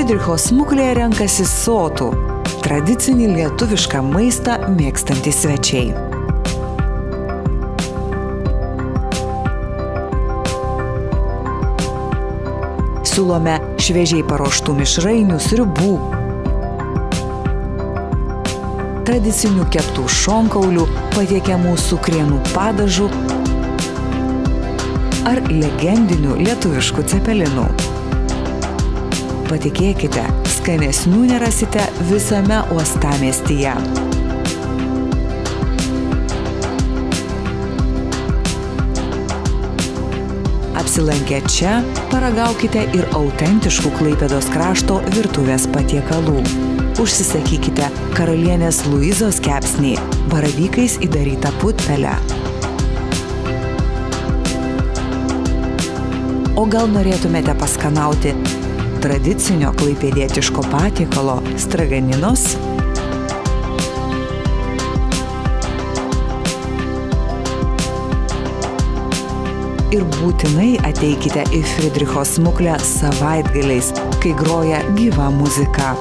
Friedricho smuklėje renkasi sotų, tradicinį lietuvišką maistą mėgstantys svečiai. Siūlome šviežiai paruoštų mišrainių, sriubų, tradicinių keptų šonkaulių, patiekiamų su krienų padažu ar legendinių lietuviškų cepelinų. Patikėkite, skanesnių nerasite visame uostamiestyje. Apsilankę čia, paragaukite ir autentiškų Klaipėdos krašto virtuvės patiekalų. Užsisakykite karalienės Luizos kepsnį, baravykais įdarytą putpelę. O gal norėtumėte paskanauti tradicinio klaipėdietiško patiekalo straganinos? Ir būtinai ateikite į Friedricho smuklę savaitgaliais, kai groja gyva muzika.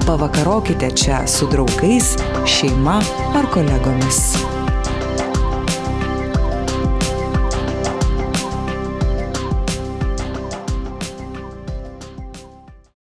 Pavakarokite čia su draugais, šeima ar kolegomis.